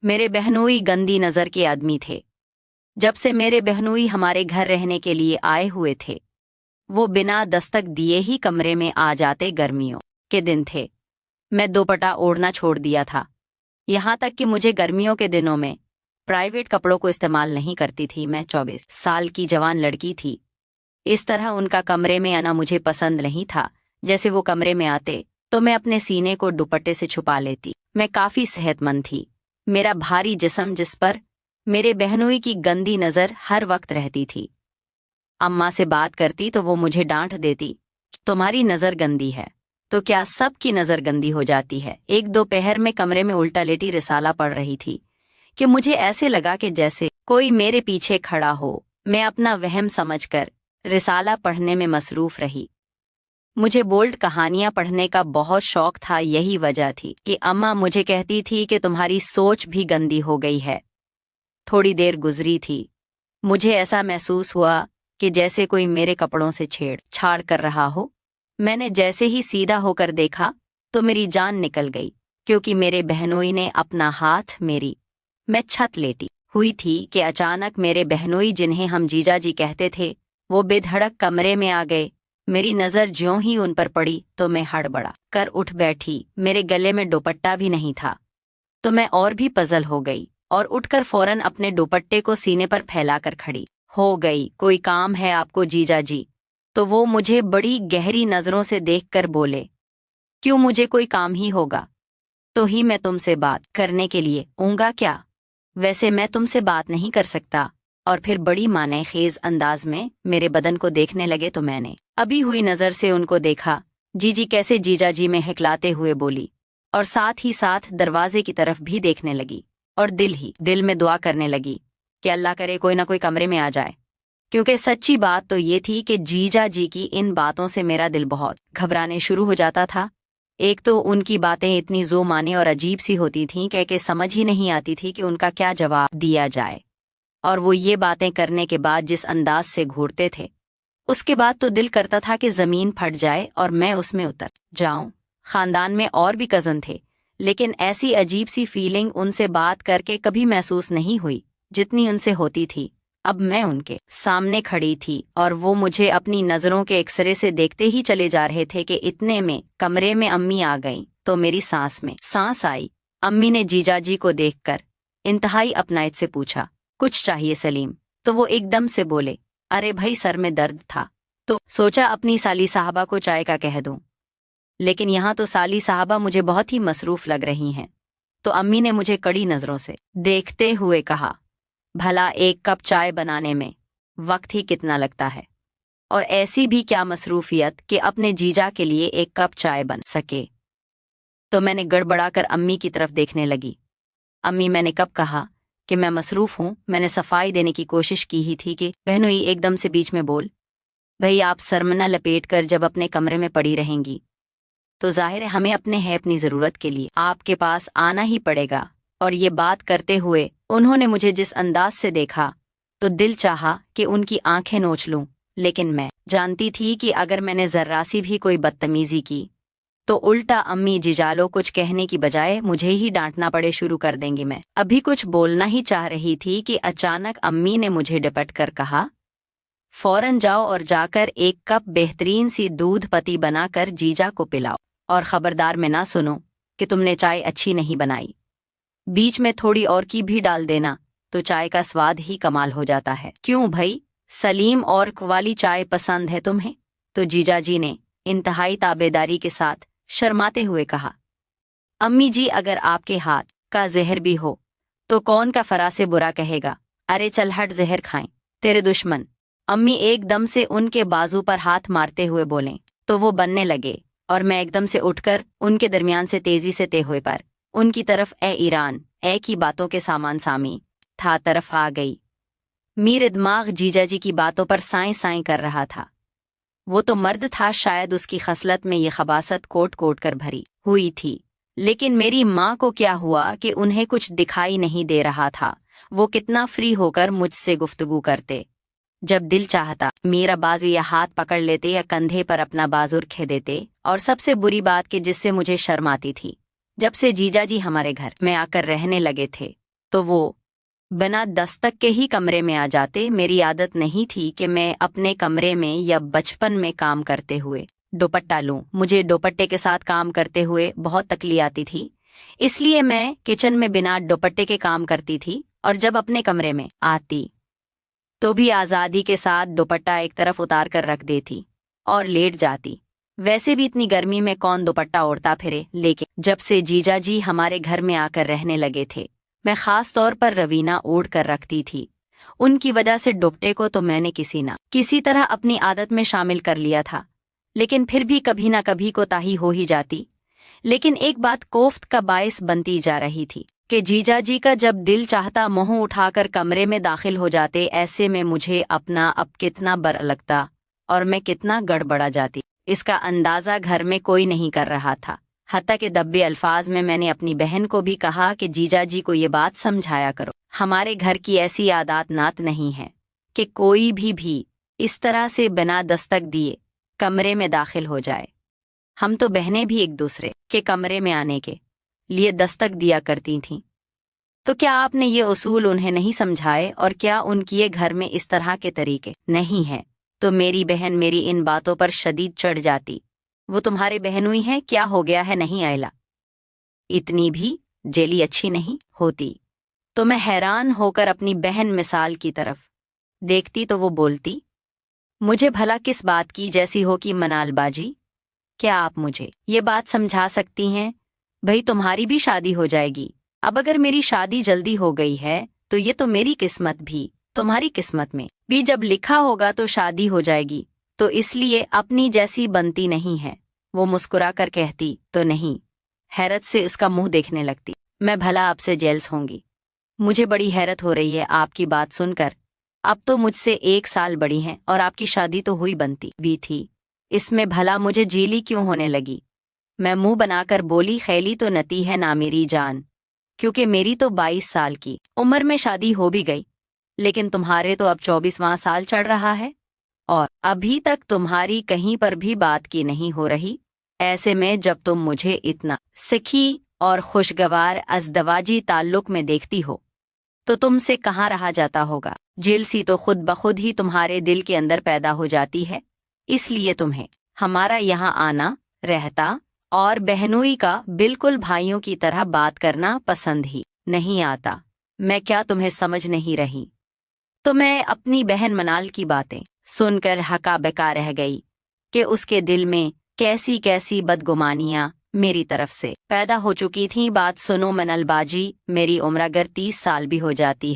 मेरे बहनोई गंदी नज़र के आदमी थे। जब से मेरे बहनोई हमारे घर रहने के लिए आए हुए थे, वो बिना दस्तक दिए ही कमरे में आ जाते। गर्मियों के दिन थे, मैं दोपट्टा ओढ़ना छोड़ दिया था। यहाँ तक कि मुझे गर्मियों के दिनों में प्राइवेट कपड़ों को इस्तेमाल नहीं करती थी। मैं 24 साल की जवान लड़की थी। इस तरह उनका कमरे में आना मुझे पसंद नहीं था। जैसे वो कमरे में आते तो मैं अपने सीने को दुपट्टे से छुपा लेती। मैं काफ़ी सेहतमंद थी। मेरा भारी जिस्म, जिस पर मेरे बहनोई की गंदी नज़र हर वक्त रहती थी। अम्मा से बात करती तो वो मुझे डांट देती, तुम्हारी नज़र गंदी है तो क्या सबकी नज़र गंदी हो जाती है। एक दोपहर में कमरे में उल्टा लेटी रिसाला पढ़ रही थी कि मुझे ऐसे लगा कि जैसे कोई मेरे पीछे खड़ा हो। मैं अपना वहम समझकर रिसाला पढ़ने में मसरूफ़ रही। मुझे बोल्ड कहानियां पढ़ने का बहुत शौक था। यही वजह थी कि अम्मा मुझे कहती थी कि तुम्हारी सोच भी गंदी हो गई है। थोड़ी देर गुजरी थी, मुझे ऐसा महसूस हुआ कि जैसे कोई मेरे कपड़ों से छेड़छाड़ कर रहा हो। मैंने जैसे ही सीधा होकर देखा तो मेरी जान निकल गई, क्योंकि मेरे बहनोई ने अपना हाथ मैं छत लेटी हुई थी कि अचानक मेरे बहनोई, जिन्हें हम जीजा जी कहते थे, वो बेधड़क कमरे में आ गए। मेरी नज़र ज्यों ही उन पर पड़ी तो मैं हड़बड़ा कर उठ बैठी। मेरे गले में दुपट्टा भी नहीं था तो मैं और भी पजल हो गई और उठकर फौरन अपने दुपट्टे को सीने पर फैलाकर खड़ी हो गई। कोई काम है आपको जीजा जी? तो वो मुझे बड़ी गहरी नज़रों से देखकर बोले, क्यों, मुझे कोई काम ही होगा तो ही मैं तुमसे बात करने के लिए आऊंगा क्या? वैसे मैं तुमसे बात नहीं कर सकता। और फिर बड़ी माने खेज अंदाज में मेरे बदन को देखने लगे तो मैंने अभी हुई नज़र से उनको देखा। जीजी कैसे, जीजा जी में हिकलाते हुए बोली, और साथ ही साथ दरवाजे की तरफ भी देखने लगी और दिल में दुआ करने लगी कि अल्लाह करे कोई ना कोई कमरे में आ जाए। क्योंकि सच्ची बात तो ये थी कि जीजा जी की इन बातों से मेरा दिल बहुत घबराने शुरू हो जाता था। एक तो उनकी बातें इतनी जो माने और अजीब सी होती थीं कि समझ ही नहीं आती थी कि उनका क्या जवाब दिया जाए। और वो ये बातें करने के बाद जिस अंदाज से घूरते थे, उसके बाद तो दिल करता था कि ज़मीन फट जाए और मैं उसमें उतर जाऊं। ख़ानदान में और भी कज़न थे, लेकिन ऐसी अजीब सी फीलिंग उनसे बात करके कभी महसूस नहीं हुई जितनी उनसे होती थी। अब मैं उनके सामने खड़ी थी और वो मुझे अपनी नज़रों के एक्सरे से देखते ही चले जा रहे थे कि इतने में कमरे में अम्मी आ गईं तो मेरी सांस में सांस आई। अम्मी ने जीजाजी को देखकर इंतहाई अपनाइत से पूछा, कुछ चाहिए सलीम? तो वो एकदम से बोले, अरे भाई, सर में दर्द था तो सोचा अपनी साली साहबा को चाय का कह दूं, लेकिन यहाँ तो साली साहबा मुझे बहुत ही मसरूफ़ लग रही हैं। तो अम्मी ने मुझे कड़ी नज़रों से देखते हुए कहा, भला एक कप चाय बनाने में वक्त ही कितना लगता है, और ऐसी भी क्या मसरूफियत कि अपने जीजा के लिए एक कप चाय बन सके। तो मैंने गड़बड़ाकर अम्मी की तरफ देखने लगी। अम्मी, मैंने कब कहा कि मैं मसरूफ़ हूँ? मैंने सफाई देने की कोशिश की ही थी कि बहनोई एकदम से बीच में बोल, भाई आप सरमना लपेट कर जब अपने कमरे में पड़ी रहेंगी तो जाहिर है हमें अपनी ज़रूरत के लिए आपके पास आना ही पड़ेगा। और ये बात करते हुए उन्होंने मुझे जिस अंदाज से देखा तो दिल चाहा कि उनकी आंखें नोच लूं, लेकिन मैं जानती थी कि अगर मैंने जर्रा सी भी कोई बदतमीजी की तो उल्टा अम्मी जिजालो कुछ कहने की बजाय मुझे ही डांटना पड़े शुरू कर देंगी। मैं अभी कुछ बोलना ही चाह रही थी कि अचानक अम्मी ने मुझे डपट कर कहा, फौरन जाओ और जाकर एक कप बेहतरीन सी दूध पत्ती बनाकर जीजा को पिलाओ, और खबरदार मैं ना सुनो कि तुमने चाय अच्छी नहीं बनाई। बीच में थोड़ी और की भी डाल देना तो चाय का स्वाद ही कमाल हो जाता है। क्यों भाई, सलीम और वाली चाय पसंद है तुम्हें? तो जीजाजी ने इंतहाई ताबेदारी के साथ शर्माते हुए कहा, अम्मी जी, अगर आपके हाथ का जहर भी हो तो कौन का फरा से बुरा कहेगा। अरे चल हट, जहर खाएं तेरे दुश्मन। अम्मी एकदम से उनके बाजू पर हाथ मारते हुए बोलें तो वो बनने लगे, और मैं एकदम से उठकर उनके दरमियान से तेजी से तेहुए पर उनकी तरफ ए ईरान ए की बातों के सामान सामी था तरफ आ गई। मेरे दिमाग जीजाजी की बातों पर साएं साएं कर रहा था। वो तो मर्द था, शायद उसकी खसलत में ये खबासत कोट कोट कर भरी हुई थी, लेकिन मेरी माँ को क्या हुआ कि उन्हें कुछ दिखाई नहीं दे रहा था। वो कितना फ्री होकर मुझसे गुफ्तगू करते। जब दिल चाहता मेरा बाजू या हाथ पकड़ लेते या कंधे पर अपना बाजू रखे देते। और सबसे बुरी बात कि जिससे मुझे शर्म आती थी, जब से जीजाजी हमारे घर में आकर रहने लगे थे तो वो बिना दस्तक के ही कमरे में आ जाते। मेरी आदत नहीं थी कि मैं अपने कमरे में या बचपन में काम करते हुए दुपट्टा लूं। मुझे दुपट्टे के साथ काम करते हुए बहुत तकलीफ आती थी, इसलिए मैं किचन में बिना दुपट्टे के काम करती थी और जब अपने कमरे में आती तो भी आज़ादी के साथ दुपट्टा एक तरफ उतार कर रख देती और लेट जाती। वैसे भी इतनी गर्मी में कौन दुपट्टा ओढ़ता फिरे। लेकिन जब से जीजा जी हमारे घर में आकर रहने लगे थे, मैं खास तौर पर रवीना ओढ़ कर रखती थी। उनकी वजह से दुपट्टे को तो मैंने किसी तरह अपनी आदत में शामिल कर लिया था, लेकिन फिर भी कभी ना कभी कोताही हो ही जाती। लेकिन एक बात कोफ्त का बायस बनती जा रही थी कि जीजा जी का जब दिल चाहता मुंह उठाकर कमरे में दाखिल हो जाते। ऐसे में मुझे अपना अब कितना बर लगता और मैं कितना गड़बड़ा जाती, इसका अंदाजा घर में कोई नहीं कर रहा था। हत्ता के दब्बे अल्फाज में मैंने अपनी बहन को भी कहा कि जीजा जी को ये बात समझाया करो, हमारे घर की ऐसी आदत नात नहीं है कि कोई भी इस तरह से बिना दस्तक दिए कमरे में दाखिल हो जाए। हम तो बहनें भी एक दूसरे के कमरे में आने के लिए दस्तक दिया करती थीं। तो क्या आपने ये उसूल उन्हें नहीं समझाए और क्या उनकी ये घर में इस तरह के तरीके नहीं हैं? तो मेरी बहन मेरी इन बातों पर शदीद चढ़ जाती। वो तुम्हारे बहनोई है, क्या हो गया है? नहीं आयला, इतनी भी जेली अच्छी नहीं होती। तो मैं हैरान होकर अपनी बहन मिसाल की तरफ देखती तो वो बोलती, मुझे भला किस बात की जैसी हो कि मनालबाजी, क्या आप मुझे ये बात समझा सकती हैं? भाई तुम्हारी भी शादी हो जाएगी। अब अगर मेरी शादी जल्दी हो गई है तो ये तो मेरी किस्मत भी, तुम्हारी किस्मत में भी जब लिखा होगा तो शादी हो जाएगी, तो इसलिए अपनी जैसी बनती नहीं है। वो मुस्कुरा कर कहती, तो नहीं। हैरत से इसका मुंह देखने लगती। मैं भला आपसे जेल्स होंगी? मुझे बड़ी हैरत हो रही है आपकी बात सुनकर। अब तो मुझसे 1 साल बड़ी हैं और आपकी शादी तो हुई बनती भी थी, इसमें भला मुझे जेली क्यों होने लगी? मैं मुंह बनाकर बोली, खैली तो नती है ना मेरी जान, क्योंकि मेरी तो 22 साल की उम्र में शादी हो भी गई, लेकिन तुम्हारे तो अब 24वां साल चढ़ रहा है और अभी तक तुम्हारी कहीं पर भी बात की नहीं हो रही। ऐसे में जब तुम मुझे इतना सिखी और खुशगवार अज़दवाजी ताल्लुक में देखती हो तो तुमसे कहाँ रहा जाता होगा। जेल सी तो खुद बखुद ही तुम्हारे दिल के अंदर पैदा हो जाती है, इसलिए तुम्हें हमारा यहाँ आना, रहता और बहनोई का बिल्कुल भाइयों की तरह बात करना पसंद ही नहीं आता। मैं क्या तुम्हें समझ नहीं रही? तो मैं अपनी बहन मनाल की बातें सुनकर हका बका रह गई कि उसके दिल में कैसी कैसी बदगुमानियां मेरी तरफ से पैदा हो चुकी थीं। बात सुनो मनल बाजी, मेरी उम्र अगर 30 साल भी हो जाती